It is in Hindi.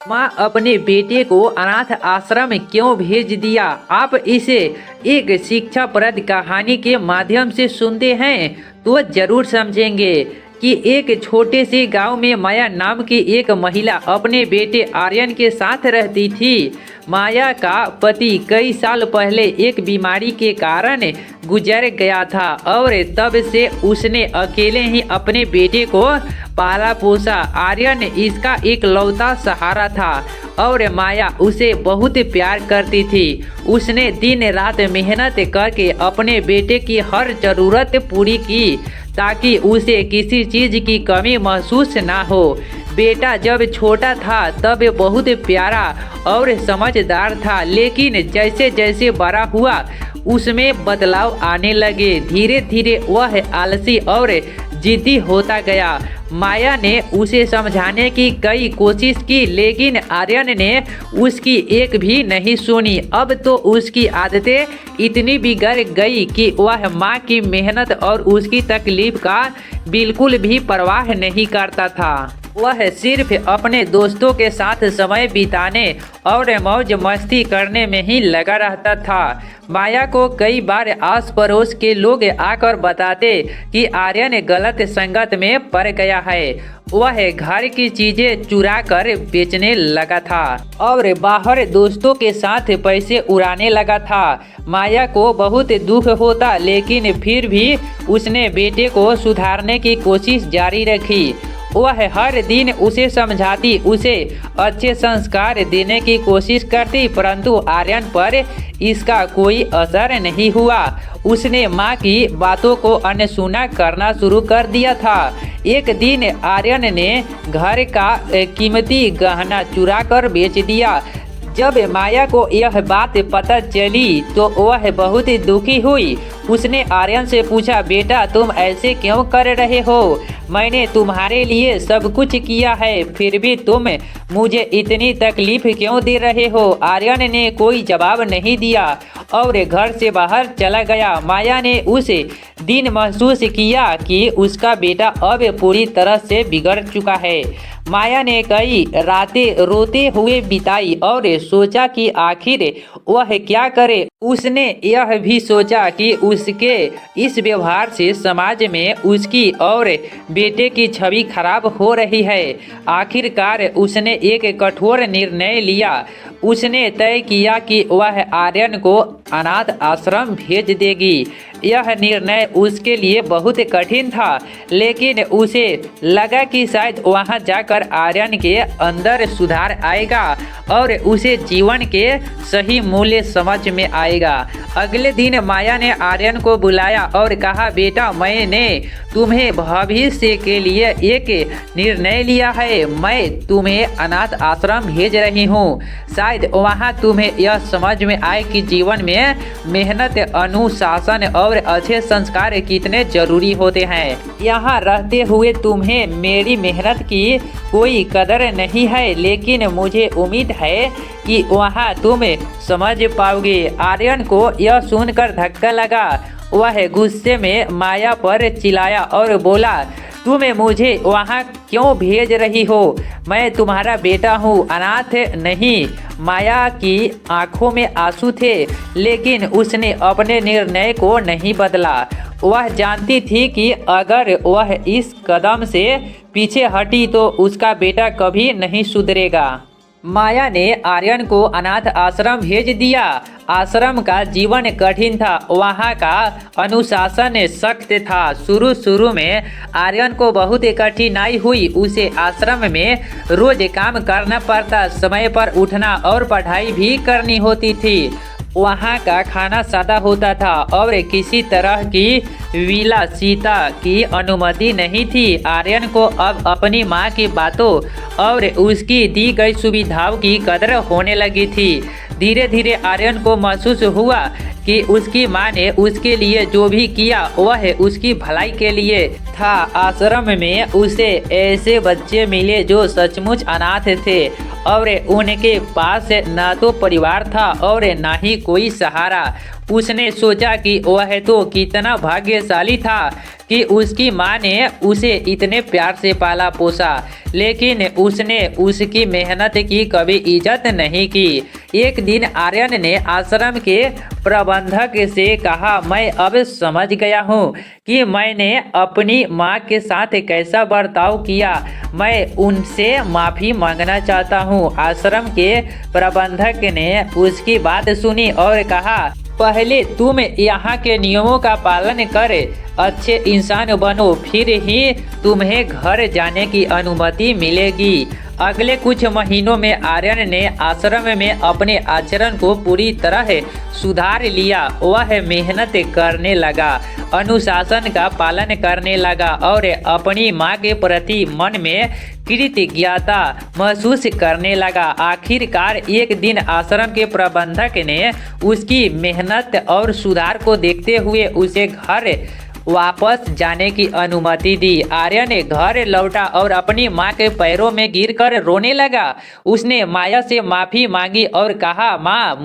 माँ अपने बेटे को अनाथ आश्रम में क्यों भेज दिया? आप इसे एक शिक्षाप्रद कहानी के माध्यम से सुनते हैं तो जरूर समझेंगे कि एक छोटे से गांव में माया नाम की एक महिला अपने बेटे आर्यन के साथ रहती थी। माया का पति कई साल पहले एक बीमारी के कारण गुजर गया था और तब से उसने अकेले ही अपने बेटे को पाला पोसा। आर्यन इसका इकलौता सहारा था और माया उसे बहुत प्यार करती थी। उसने दिन रात मेहनत करके अपने बेटे की हर जरूरत पूरी की ताकि उसे किसी चीज़ की कमी महसूस ना हो। बेटा जब छोटा था तब बहुत प्यारा और समझदार था, लेकिन जैसे जैसे बड़ा हुआ उसमें बदलाव आने लगे। धीरे धीरे वह आलसी और जिद्दी होता गया। माया ने उसे समझाने की कई कोशिश की, लेकिन आर्यन ने उसकी एक भी नहीं सुनी। अब तो उसकी आदतें इतनी बिगड़ गई कि वह माँ की मेहनत और उसकी तकलीफ का बिल्कुल भी परवाह नहीं करता था। वह सिर्फ अपने दोस्तों के साथ समय बिताने और मौज मस्ती करने में ही लगा रहता था। माया को कई बार आस पड़ोस के लोग आकर बताते कि आर्यन गलत संगत में पड़ गया है। वह घर की चीजें चुरा कर बेचने लगा था और बाहर दोस्तों के साथ पैसे उड़ाने लगा था। माया को बहुत दुख होता, लेकिन फिर भी उसने बेटे को सुधारने की कोशिश जारी रखी। वह हर दिन उसे समझाती, उसे अच्छे संस्कार देने की कोशिश करती, परंतु आर्यन पर इसका कोई असर नहीं हुआ। उसने माँ की बातों को अनसुना करना शुरू कर दिया था। एक दिन आर्यन ने घर का कीमती गहना चुरा कर बेच दिया। जब माया को यह बात पता चली तो वह बहुत दुखी हुई। उसने आर्यन से पूछा, बेटा तुम ऐसे क्यों कर रहे हो? मैंने तुम्हारे लिए सब कुछ किया है, फिर भी तुम मुझे इतनी तकलीफ क्यों दे रहे हो? आर्यन ने कोई जवाब नहीं दिया और घर से बाहर चला गया। माया ने उस दिन महसूस किया कि उसका बेटा अब पूरी तरह से बिगड़ चुका है। माया ने कई रातें रोते हुए बिताई और सोचा कि आखिर वह क्या करे। उसने यह भी सोचा कि उसके इस व्यवहार से समाज में उसकी और बेटे की छवि खराब हो रही है। आखिरकार उसने एक कठोर निर्णय लिया। उसने तय किया कि वह आर्यन को अनाथ आश्रम भेज देगी। यह निर्णय उसके लिए बहुत कठिन था, लेकिन उसे लगा कि शायद वहां जाकर आर्यन के अंदर सुधार आएगा और उसे जीवन के सही मूल्य समझ में आएगा। अगले दिन माया ने आर्यन को बुलाया और कहा, बेटा मैंने तुम्हें भविष्य के लिए एक निर्णय लिया है। मैं तुम्हें अनाथ आश्रम भेज रही हूँ। शायद वहाँ तुम्हें यह समझ में आए कि जीवन में मेहनत, अनुशासन और अच्छे संस्कार कितने जरूरी होते हैं। यहाँ रहते हुए तुम्हें मेरी मेहनत की कोई कदर नहीं है, लेकिन मुझे उम्मीद है कि वहाँ तुम समझ पाओगे। आर्यन को यह सुनकर धक्का लगा। वह गुस्से में माया पर चिल्लाया और बोला, तुम मुझे वहाँ क्यों भेज रही हो? मैं तुम्हारा बेटा हूँ, अनाथ नहीं। माया की आंखों में आंसू थे, लेकिन उसने अपने निर्णय को नहीं बदला। वह जानती थी कि अगर वह इस कदम से पीछे हटी तो उसका बेटा कभी नहीं सुधरेगा। माया ने आर्यन को अनाथ आश्रम भेज दिया। आश्रम का जीवन कठिन था, वहाँ का अनुशासन सख्त था। शुरू में आर्यन को बहुत कठिनाई हुई। उसे आश्रम में रोज काम करना पड़ता, समय पर उठना और पढ़ाई भी करनी होती थी। वहाँ का खाना सादा होता था और किसी तरह की विलासिता की अनुमति नहीं थी। आर्यन को अब अपनी माँ की बातों और उसकी दी गई सुविधाओं की कदर होने लगी थी। धीरे धीरे आर्यन को महसूस हुआ कि उसकी माँ ने उसके लिए जो भी किया वह उसकी भलाई के लिए था। आश्रम में उसे ऐसे बच्चे मिले जो सचमुच अनाथ थे और उनके पास न तो परिवार था और न ही कोई सहारा। उसने सोचा कि वह तो कितना भाग्यशाली था कि उसकी माँ ने उसे इतने प्यार से पाला पोसा, लेकिन उसने उसकी मेहनत की कभी इज्जत नहीं की। एक दिन आर्यन ने आश्रम के प्रबंधक से कहा, मैं अब समझ गया हूँ कि मैंने अपनी माँ के साथ कैसा बर्ताव किया। मैं उनसे माफ़ी मांगना चाहता हूँ। आश्रम के प्रबंधक ने उसकी बात सुनी और कहा, पहले तुम यहाँ के नियमों का पालन करे, अच्छे इंसान बनो, फिर ही तुम्हें घर जाने की अनुमति मिलेगी। अगले कुछ महीनों में आर्यन ने आश्रम में अपने आचरण को पूरी तरह सुधार लिया। वह मेहनत करने लगा, अनुशासन का पालन करने लगा और अपनी माँ के प्रति मन में कृतज्ञता महसूस करने लगा। आखिरकार एक दिन आश्रम के प्रबंधक ने उसकी मेहनत और सुधार को देखते हुए उसे घर वापस जाने की अनुमति दी। आर्यन घर लौटा और अपनी माँ के पैरों में गिरकर रोने लगा। उसने माया से माफ़ी मांगी और कहा, माँ,